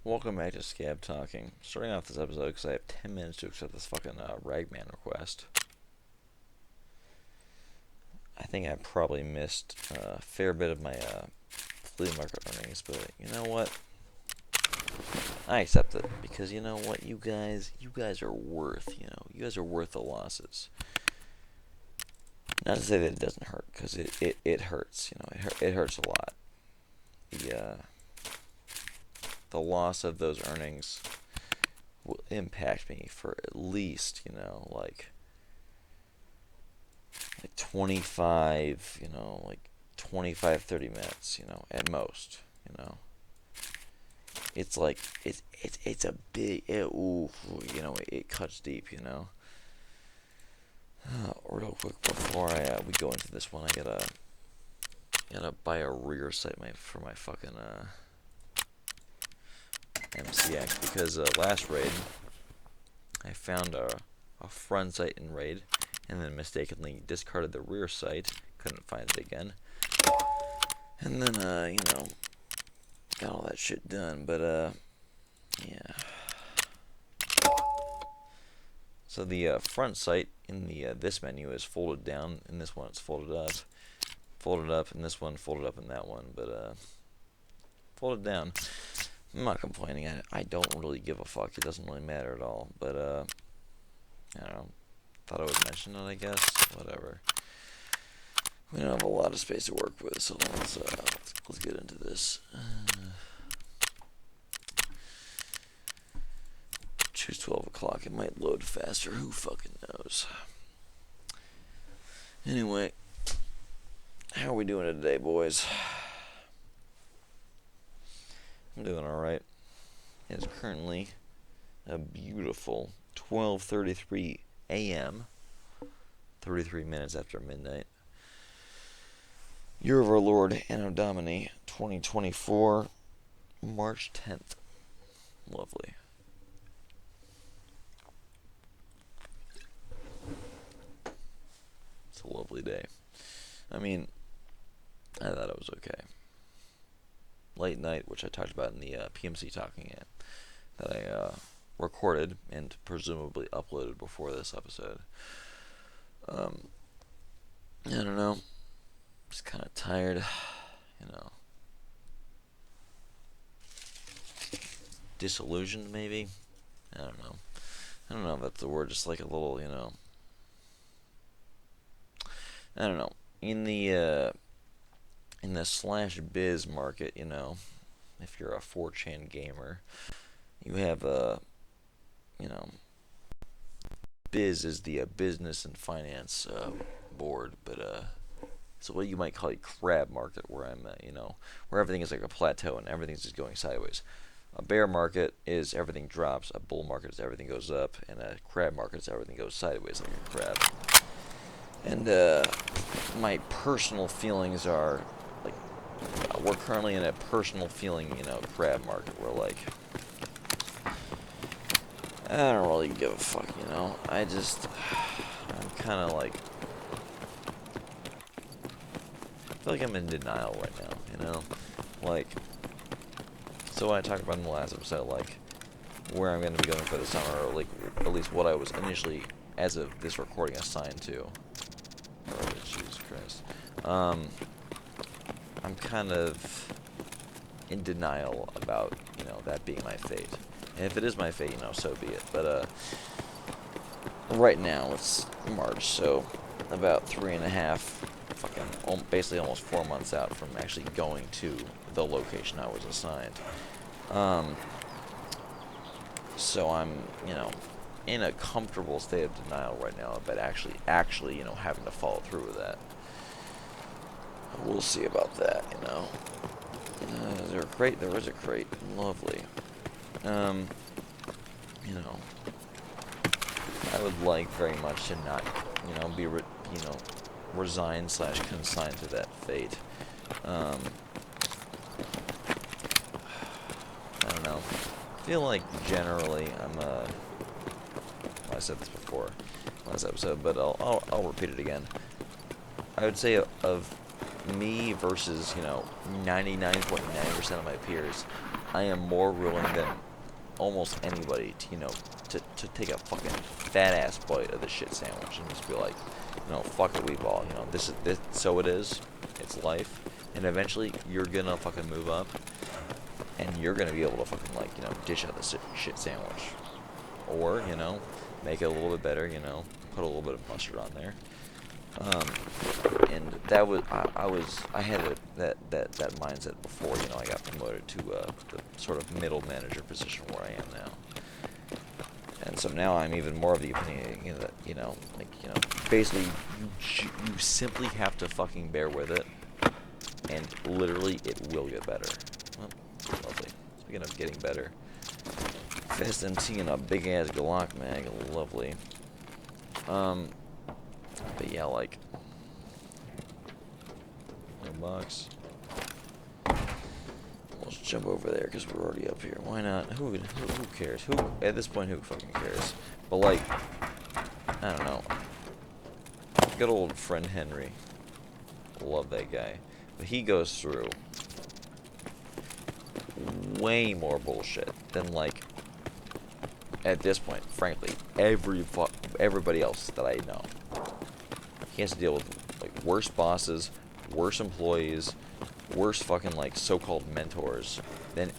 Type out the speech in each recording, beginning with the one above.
Welcome back to Scav Talking. Starting off this episode because I have 10 minutes to accept this fucking Ragman request. I think I probably missed a fair bit of my flea market earnings, but you know what? I accept it because you know what, you guys are worth, you guys are worth the losses. Not to say that it doesn't hurt, because it hurts, it hurts a lot. The loss of those earnings will impact me for at least, like 25, like 25, 30 minutes, at most, It's like, it's a big, it cuts deep, Real quick before we go into this one, I gotta buy a rear sight for my fucking, MCX, because last raid I found a front sight in raid and then mistakenly discarded the rear sight, couldn't find it again, and then got all that shit done, but yeah. So the front sight in the this menu is folded down, in this one it's folded up, and this one folded up in that one, but folded down. I'm not complaining. I don't really give a fuck. It doesn't really matter at all. But, I don't know. Thought I would mention it, I guess. Whatever. We don't have a lot of space to work with, so let's get into this. Choose 12 o'clock. It might load faster. Who fucking knows? Anyway, how are we doing today, boys? I'm doing alright. It's currently a beautiful 12:33 a.m. 33 minutes after midnight. Year of our Lord, Anno Domini, 2024, March 10th. Lovely. It's a lovely day. I mean, I thought it was okay. Late night, which I talked about in the PMC Talking app, that I recorded and presumably uploaded before this episode. I don't know. Just kind of tired, disillusioned maybe. I don't know. I don't know if that's the word. Just like a little, I don't know. In the slash biz market, if you're a 4chan gamer, you have biz is the business and finance board, but so what you might call a crab market, where I'm at, where everything is like a plateau and everything's just going sideways. A bear market is everything drops, a bull market is everything goes up, and a crab market is everything goes sideways like a crab. And my personal feelings are, like, we're currently in a personal feeling, crab market, where, like, I don't really give a fuck, I'm kind of like, I feel like I'm in denial right now, like, so what I talked about in the last episode, like, where I'm going to be going for the summer, or, like, at least what I was initially, as of this recording, assigned to. Oh, Jesus Christ. I'm kind of in denial about, that being my fate. And if it is my fate, so be it. But, right now, it's March, so about 3.5, basically almost 4 months out from actually going to the location I was assigned. So I'm, in a comfortable state of denial right now, but actually, having to follow through with that. We'll see about that, Is there a crate? There is a crate. Lovely. I would like very much to not, be, resigned / consigned to that fate. I don't know. I feel like generally I said this before last episode, but I'll repeat it again. I would say of me versus 99.9% of my peers, I am more willing than almost anybody to, to take a fucking fat ass bite of the shit sandwich and just be like, fuck it, we ball. This is this. So it is. It's life, and eventually you're gonna fucking move up, and you're gonna be able to fucking dish out the shit sandwich, or make it a little bit better. Put a little bit of mustard on there. And that was I had that mindset before I got promoted to the sort of middle manager position where I am now. And so now I'm even more of the opinion that basically you simply have to fucking bear with it, and literally it will get better. Well, lovely. Speaking of getting better, Fast MT and a big ass Glock mag, lovely. But yeah, no box. Let's jump over there because we're already up here. Why not? Who cares? Who at this point? Who fucking cares? But I don't know. Good old friend Henry. Love that guy. But he goes through way more bullshit than at this point, frankly, everybody else that I know. He has to deal with worse bosses, worse employees, worse fucking so-called mentors than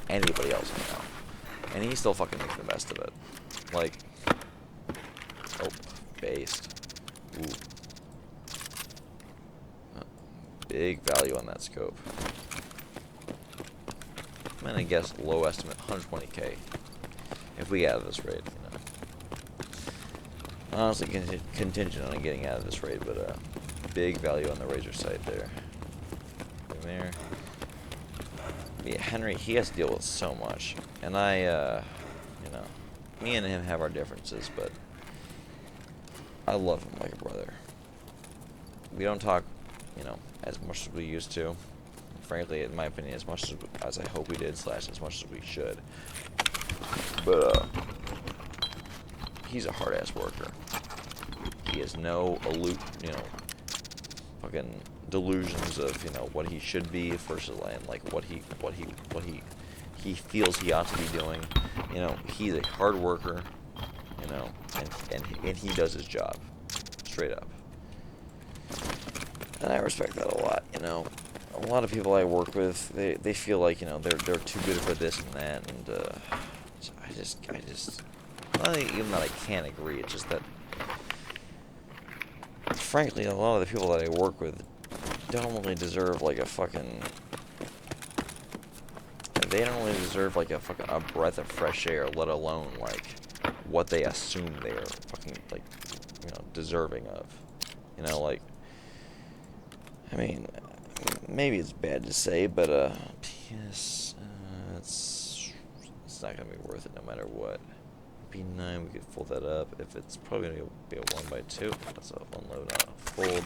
anybody else I know. And he still fucking makes the best of it. Oh, based. Ooh. Big value on that scope. I'm gonna guess low estimate 120k if we get out of this raid. Honestly, contingent on getting out of this raid, but big value on the razor sight there. There. Yeah, Henry, he has to deal with so much, and me and him have our differences, but I love him like a brother. We don't talk, as much as we used to. Frankly, in my opinion, as much as I hope we did, / as much as we should. But he's a hard ass worker. He has no fucking delusions of what he should be versus what he feels he ought to be doing. He's a hard worker. And he does his job, straight up. And I respect that a lot. A lot of people I work with, they feel like they're too good for this and that, and I just not even that I can't agree. It's just that, frankly, a lot of the people that I work with don't really deserve a fucking. They don't really deserve a breath of fresh air, let alone what they assume they are fucking deserving of. I mean, maybe it's bad to say, but PS, it's not gonna be worth it no matter what. B9, we could fold that up. If it's probably gonna be a 1x2, that's a unload, not a fold.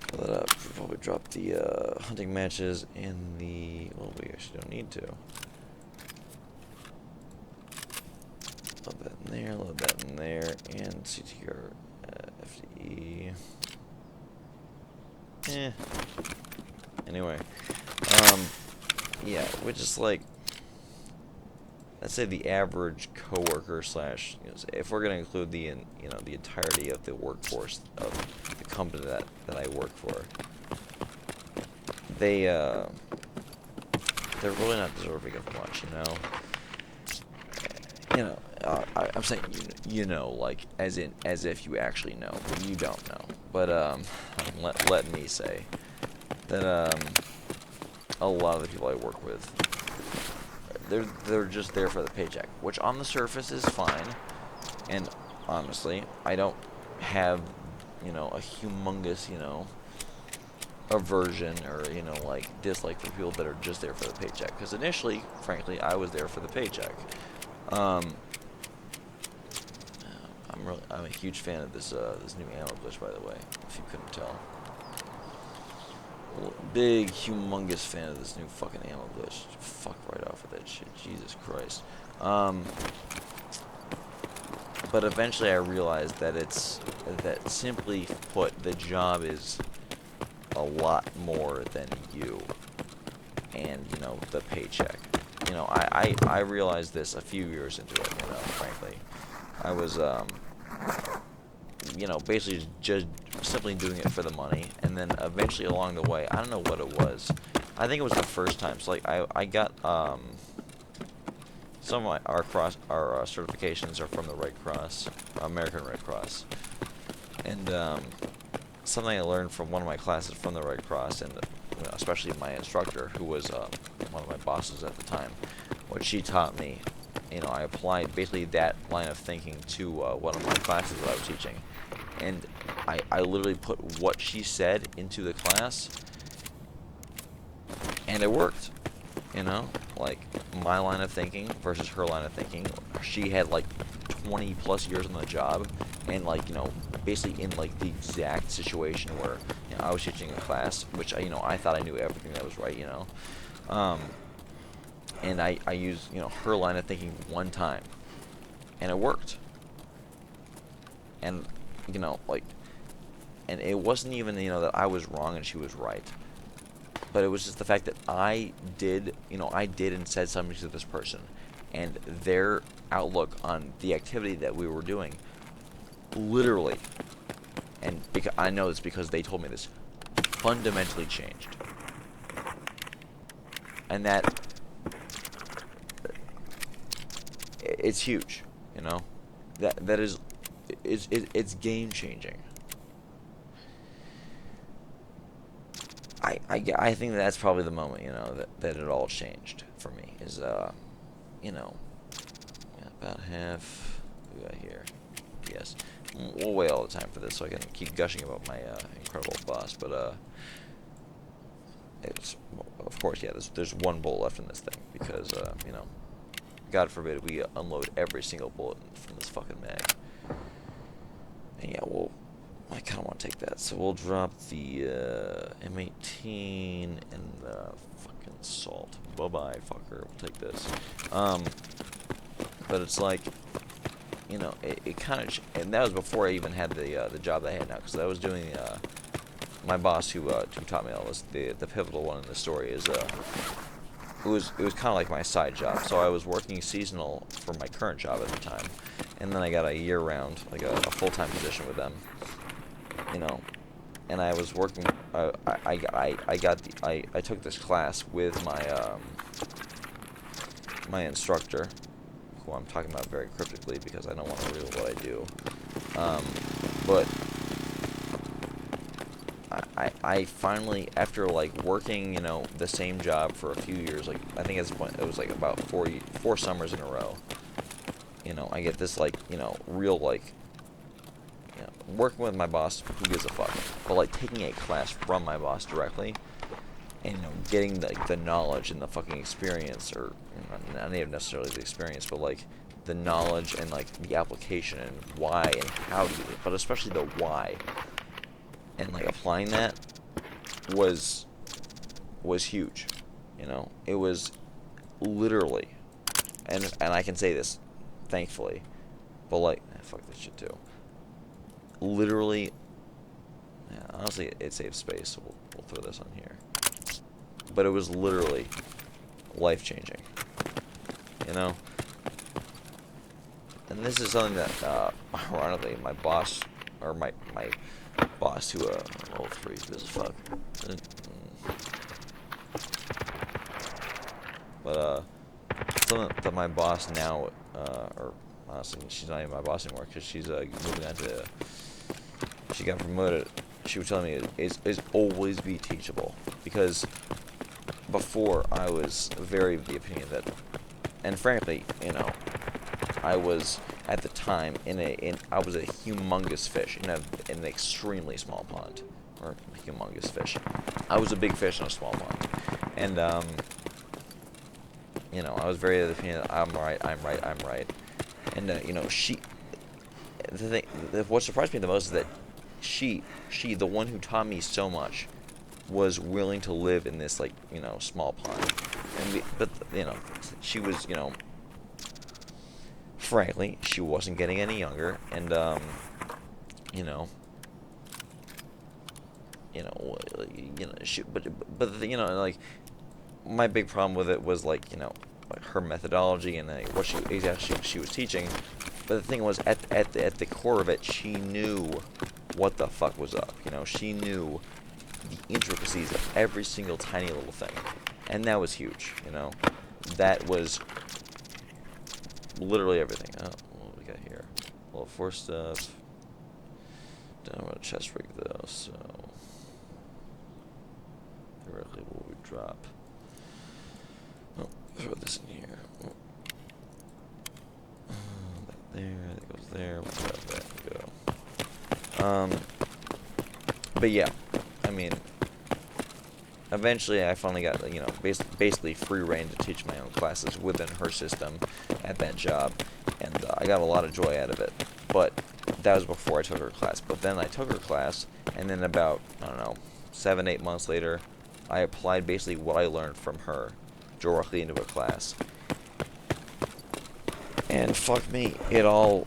Fill that up. We'll probably drop the hunting matches and the. Well, we actually don't need to. Load that in there. Load that in there, and CTR FDE. Anyway, yeah, which is let's say the average coworker / if we're gonna include the the entirety of the workforce of the company that I work for, they're really not deserving of much, I'm saying as if you actually know, but you don't know. But let me say that a lot of the people I work with, they're just there for the paycheck, which on the surface is fine. And honestly, I don't have a humongous aversion or dislike for people that are just there for the paycheck, because initially, frankly, I was there for the paycheck. I'm a huge fan of this new ammo glitch, by the way, if you couldn't tell. Big, humongous fan of this new fucking ammo glitch. Fuck right off with that shit, Jesus Christ. But eventually I realized that simply put, the job is a lot more than you. and, you know, the paycheck. You know, I realized this a few years into it, you know, frankly. I was, you know, basically just simply doing it for the money, and then eventually along the way, I don't know what it was. I think it was the first time. So, like, I got, some of our certifications are from the Red Cross, American Red Cross. And, something I learned from one of my classes from the Red Cross, and you know, especially my instructor, who was one of my bosses at the time, what she taught me, you know, I applied basically that line of thinking to one of my classes that I was teaching, and I literally put what she said into the class, and it worked. You know, like my line of thinking versus her line of thinking. She had like 20 plus years on the job, and like, you know, basically in like the exact situation where, you know, I was teaching a class, which you know, I thought I knew everything that was right, you know, and I used, you know, her line of thinking one time, and it worked. And, you know, like, and it wasn't even, you know, that I was wrong and she was right. But it was just the fact that I did and said something to this person, and their outlook on the activity that we were doing, literally, and because I know this because they told me this, fundamentally changed. And that, it's huge, you know, that is, it's game changing. I think that's probably the moment, you know, that it all changed for me, is, you know, yeah, about half, we got here, yes, we'll wait all the time for this so I can keep gushing about my, incredible boss, but, it's, of course, yeah, there's one bullet left in this thing, because, you know, God forbid we unload every single bullet from this fucking mag, and yeah, I kind of want to take that, so we'll drop the M18 and the fucking salt. Bye-bye, fucker. We'll take this. But it's like, you know, it kind of, and that was before I even had the job that I had now, because I was doing my boss who taught me all this. The pivotal one in the story is it was kind of like my side job. So I was working seasonal for my current job at the time, and then I got a year-round, like a full-time position with them. You know, and I was working. I took this class with my my instructor, who I'm talking about very cryptically because I don't want to reveal what I do. But I finally, after like working, you know, the same job for a few years, like I think at this point it was like about four summers in a row. You know, I get this, like, you know, real, like, you know, working with my boss, who gives a fuck, but like taking a class from my boss directly, and, you know, getting the knowledge and the fucking experience, or, you know, not even necessarily the experience, but like the knowledge and like the application and why and how to do it, but especially the why, and like applying that was huge. You know, it was literally, and I can say this thankfully, but like, fuck this shit too. Literally, yeah, honestly, it saves space, so we'll throw this on here. But it was literally life-changing, you know? And this is something that, ironically, my boss, or my boss who, roll 3, this is fuck. But, something that my boss now, or honestly, she's not even my boss anymore, because she's, moving on to, she got promoted. She was telling me is always be teachable, because before I was very of the opinion that, and frankly, you know, I was at the time I was a humongous fish in an extremely small pond, or a humongous fish. I was a big fish in a small pond, and you know, I was very of the opinion that I'm right, and you know, what surprised me the most is that she, the one who taught me so much, was willing to live in this, like, you know, small pond. But you know, she was, you know, frankly, she wasn't getting any younger, and you know, she, but you know, like, my big problem with it was like, like her methodology and what she exactly she was teaching. But the thing was, at the core of it, she knew what the fuck was up. She knew the intricacies of every single tiny little thing, and that was huge. That was literally everything. Oh, what do we got here? Level 4 stuff. Don't know what a chest rig though, so theoretically what would drop? Oh, throw this in here. Oh. That there, that goes there. We'll grab that and go. But yeah, I mean, eventually I finally got, basically free reign to teach my own classes within her system at that job, and I got a lot of joy out of it. But that was before I took her class. But then I took her class, and then about, I don't know, 7-8 months later, I applied basically what I learned from her directly into a class. And fuck me, it all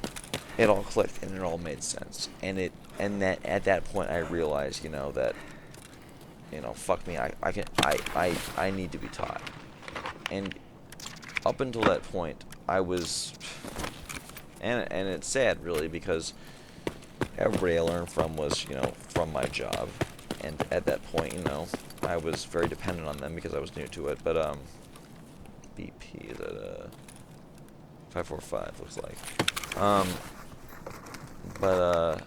clicked and it all made sense. And that at that point I realized, that, fuck me, I need to be taught. And up until that point, I was, and it's sad really, because everybody I learned from was, from my job. And at that point, I was very dependent on them because I was new to it. But, BP is at, 545, looks like. But,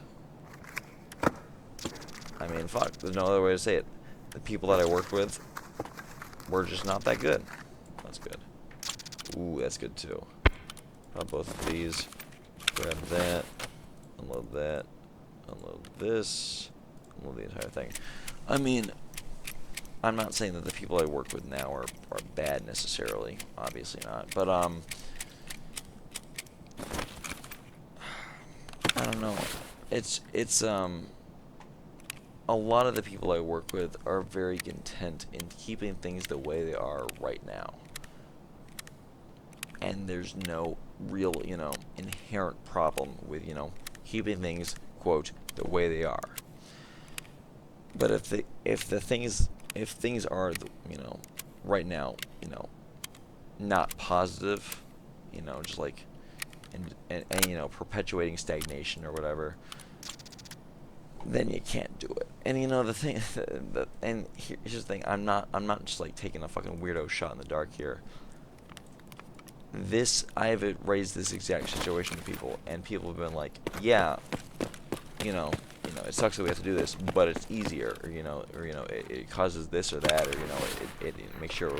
I mean, fuck, there's no other way to say it. The people that I worked with were just not that good. That's good. Ooh, that's good too. Grab both of these. Grab that. Unload that. Unload this. Unload the entire thing. I mean, I'm not saying that the people I work with now are bad necessarily. Obviously not. But, I don't know. It's a lot of the people I work with are very content in keeping things the way they are right now. And there's no real, inherent problem with, keeping things, quote, the way they are. But if things are, right now, not positive, just like, and perpetuating stagnation or whatever, then you can't do it. And the thing, and here's the thing, I'm not just like taking a fucking weirdo shot in the dark here. I have raised this exact situation to people, and people have been like, yeah, it sucks that we have to do this, but it's easier, or it causes this or that, or it makes sure,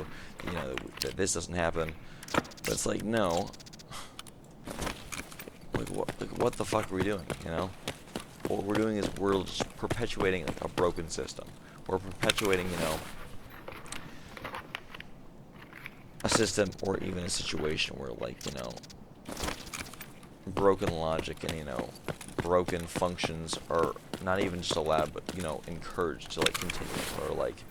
that this doesn't happen. But it's like, no, what the fuck are we doing, What we're doing is we're just perpetuating a broken system. We're perpetuating, a system or even a situation where, like, broken logic and, broken functions are not even just allowed, but, encouraged to, like, continue. Or, like,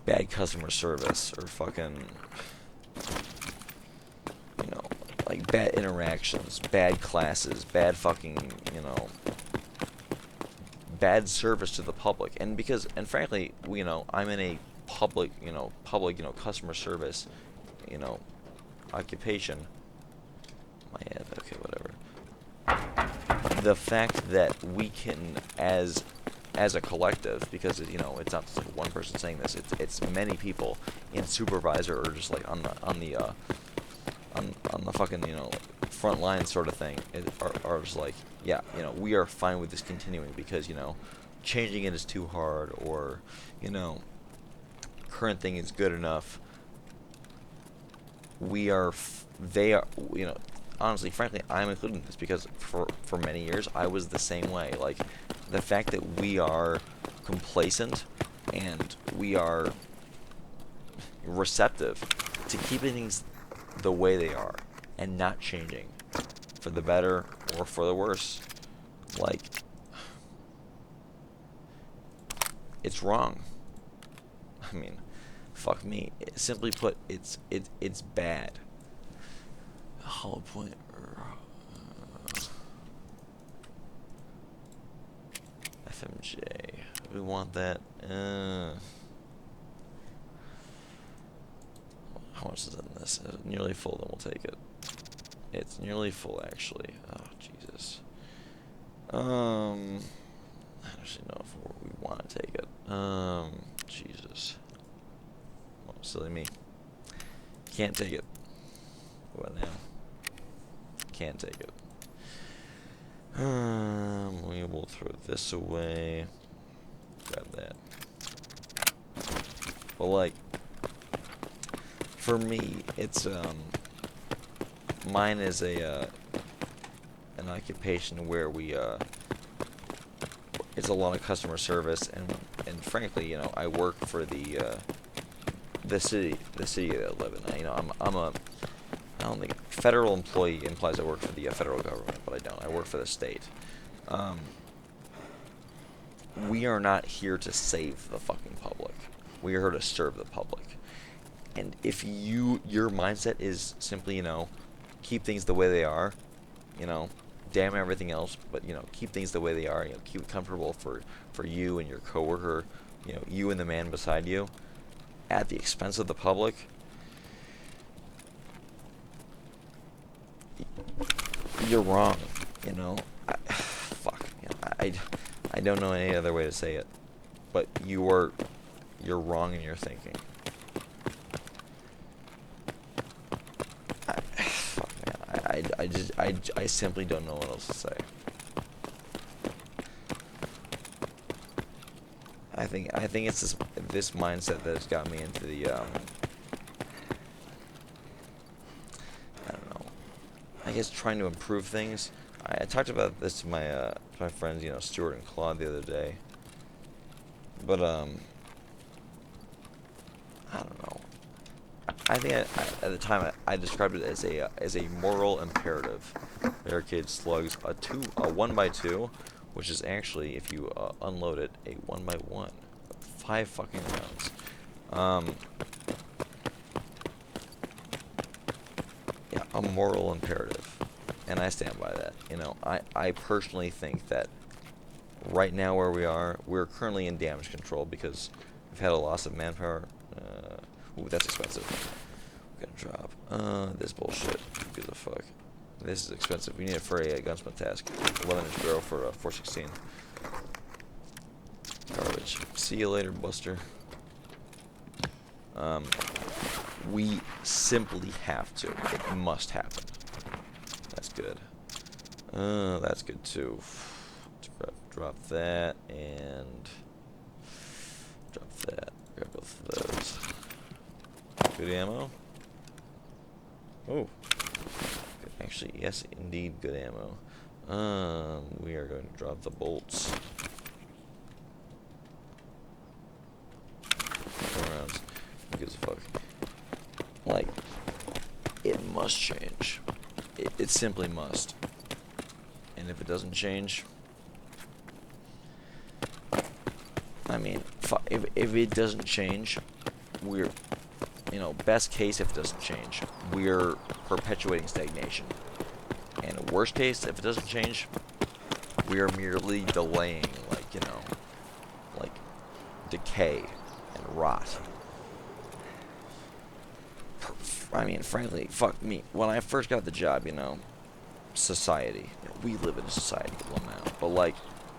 bad customer service, or fucking, like, bad interactions, bad classes, bad fucking, bad service to the public. And frankly, I'm in a public, customer service, occupation. My head, okay, whatever. The fact that we can, as a collective, because it's not just like one person saying this, it's many people in supervisor or just like on the fucking, front line sort of thing, are just like, yeah, we are fine with this continuing because, changing it is too hard, or, current thing is good enough. They are, honestly, frankly, I'm included in this because for many years I was the same way. Like, the fact that we are complacent and we are receptive to keeping things the way they are and not changing for the better or for the worse, like, it's wrong. I mean, fuck me. Simply put, it's bad. Hollow point. FMJ. We want that. How much is in this? Is it nearly full? Then we'll take it. It's nearly full, actually. Oh, Jesus. I don't actually know if we want to take it. Jesus. Oh, silly me. Can't take it. What now? Can't take it. We will throw this away. Grab that. But like, for me, it's mine is a an occupation where we it's a lot of customer service, and frankly, you know, I work for the city that I live in. You know, I don't think federal employee implies I work for the federal government, but I don't. I work for the state. We are not here to save the fucking public. We are here to serve the public. And if your mindset is simply, you know, keep things the way they are, you know, damn everything else, but, you know, keep things the way they are, you know, keep it comfortable for you and your coworker, you know, you and the man beside you, at the expense of the public, you're wrong, you know. Fuck, you know, I don't know any other way to say it, but you're wrong in your thinking. Fuck, man, I simply don't know what else to say. I think it's this mindset that has got me into the I don't know, I guess trying to improve things. I talked about this to my friends, you know, Stuart and Claude, the other day. But I don't know. I think at the time I described it as a moral imperative. Barricade slugs, a 1x2, which is actually, if you unload it, a 1x1, 5 fucking rounds. Yeah, a moral imperative, and I stand by that. You know, I personally think that right now where we are, we're currently in damage control because we've had a loss of manpower. Ooh, that's expensive. We're gonna drop this bullshit. Who gives a fuck? This is expensive. We need it for a gunsmith task. 11-inch barrel for 416. Garbage. See you later, Buster. We simply have to. It must happen. That's good. That's good too. Drop that and drop that. Grab both of those. Good ammo. Oh. Actually, yes, indeed, good ammo. We are going to drop the bolts. 4 rounds. Who gives a fuck? Like, it must change. It simply must. And if it doesn't change, I mean, if it doesn't change, we're, you know, best case, if it doesn't change, we're perpetuating stagnation. And worst case, if it doesn't change, we are merely delaying, like, you know, like, decay and rot. I mean, frankly, fuck me. When I first got the job, you know, society. We live in a society, well now. But, like,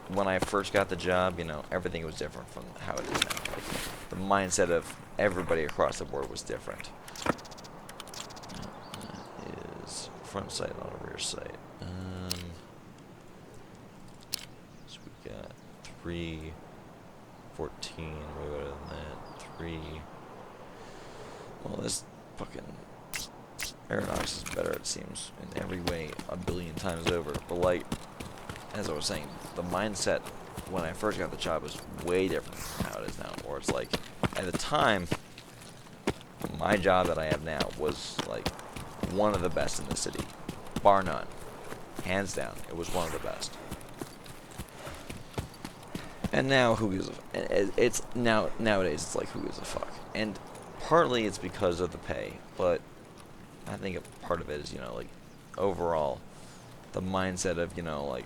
when I first got the job, you know, everything was different from how it is now. Like, the mindset of everybody across the board was different. That is front sight on a rear sight. So we got 314, way better than that. 3. Well, this fucking aeronautics is better, it seems, in every way, a billion times over. But, like, as I was saying, the mindset when I first got the job was way different from how it is now. Or it's like, at the time, my job that I have now was, like, one of the best in the city. Bar none. Hands down, it was one of the best. And now, who gives a fuck? It's, nowadays, it's like, who gives a fuck? And partly it's because of the pay, but I think a part of it is, you know, like, overall, the mindset of, you know, like,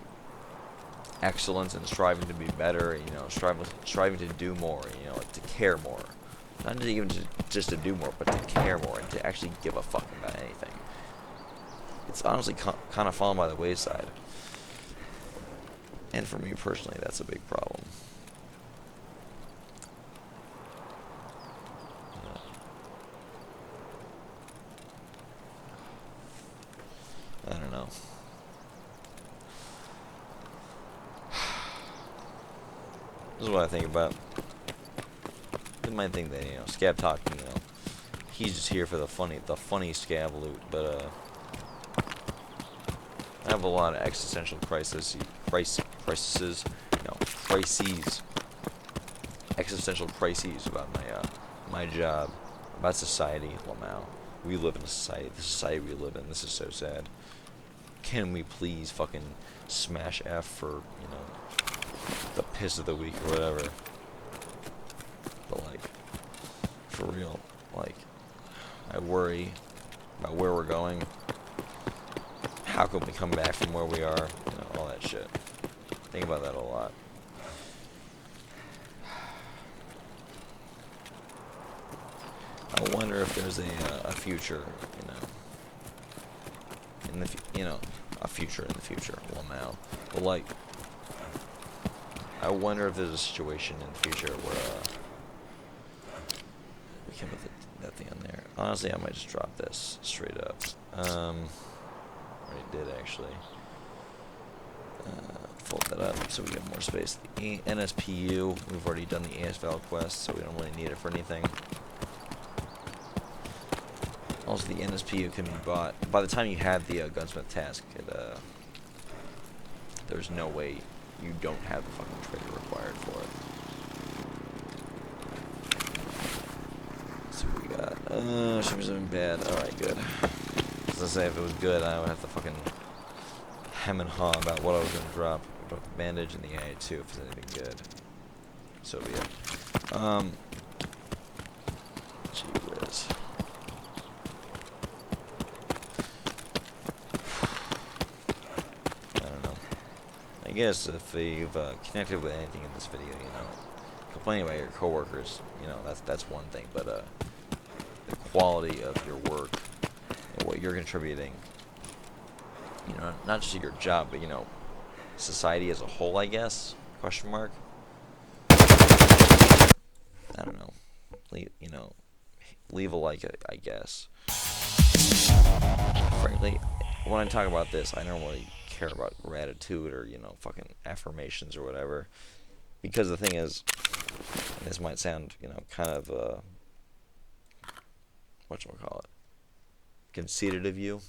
excellence and striving to be better, you know, striving to do more, you know, like, to care more. Not even just to do more, but to care more and to actually give a fuck about anything. It's honestly kind of fallen by the wayside. And for me personally, that's a big problem. I don't know. This is what I think about. You might think that, Scav talking, he's just here for the funny Scav loot, but I have a lot of existential crises, existential crises about my job, about society. Lamau, we live in a society. The society we live in. This is so sad. Can we please fucking smash F for the piss of the week or whatever? But like, for real, like, I worry about where we're going. How can we come back from where we are? All that shit. Think about that a lot. I wonder if there's a future, a future in the future. Well, now, but like, I wonder if there's a situation in the future where we can put that thing on there. Honestly, I might just drop this straight up. Already did actually. Fold that up so we get more space. The NSPU, we've already done the ASVAL quest, so we don't really need it for anything. Also, the NSPU can be bought. By the time you have the gunsmith task, there's no way you don't have the fucking trigger required for it. Let's see what we got. She was doing bad. Alright, good. As I say, if it was good, I would have to fucking hem and haw about what I was going to drop. Drop the bandage and the AI2 if it's anything good. So be it. Gee whiz. I don't know. I guess if you've connected with anything in this video, complaining about your coworkers, that's one thing, but the quality of your work and what you're contributing, not just to your job, but society as a whole, I guess, question mark. I don't know. Leave a like, I guess. Frankly, when I talk about this, I don't really care about gratitude or, fucking affirmations or whatever. Because the thing is, and this might sound, kind of, whatchamacallit, conceited of you.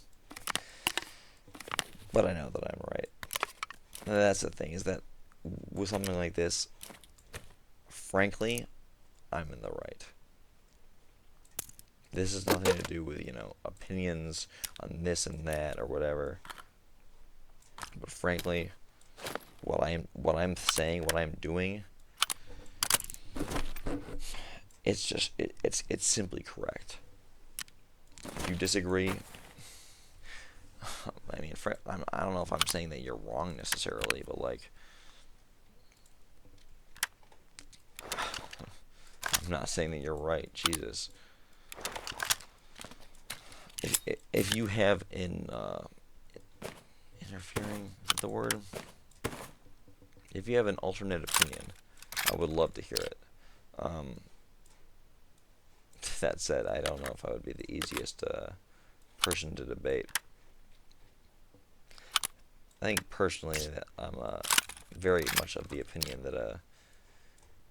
But I know that I'm right. And that's the thing, is that with something like this, frankly, I'm in the right. This has nothing to do with, opinions on this and that or whatever. But frankly, what I'm saying, what I'm doing, it's just it's simply correct. If you disagree, I mean, I don't know if I'm saying that you're wrong necessarily, but like, I'm not saying that you're right. Jesus. If you have interfering, is that the word? If you have an alternate opinion, I would love to hear it. That said, I don't know if I would be the easiest person to debate. I think personally that I'm very much of the opinion that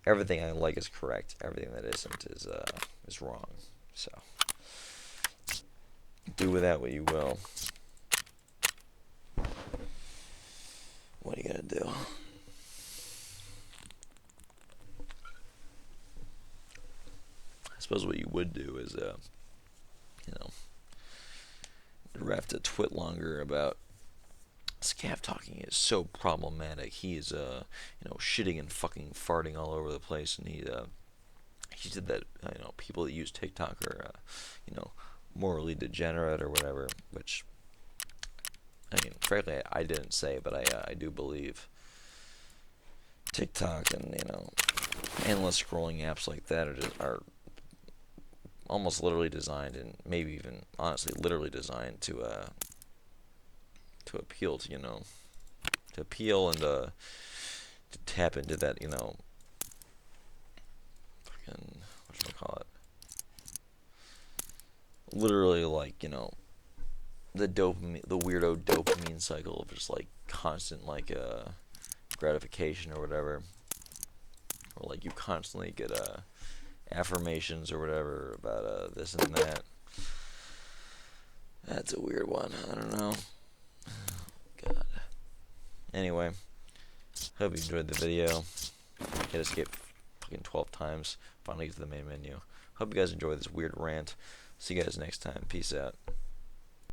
everything I like is correct. Everything that isn't is wrong. So do with that what you will. What are you gonna do? I suppose what you would do is, you'd have to twit longer about Scav talking is so problematic. He is, shitting and fucking farting all over the place, and he said that, people that use TikTok are, morally degenerate or whatever, which, I mean, frankly, I didn't say, but I do believe TikTok and, endless scrolling apps like that are almost literally designed, and maybe even honestly literally designed to appeal to, to appeal and to tap into that, fucking, what should I call it? Literally, like, the dopamine, the weirdo dopamine cycle of just like constant like gratification or whatever, or like you constantly get affirmations or whatever about this and that. That's a weird one. I don't know. God. Anyway, hope you enjoyed the video. Hit escape fucking 12 times. Finally get to the main menu. Hope you guys enjoy this weird rant. See you guys next time. Peace out.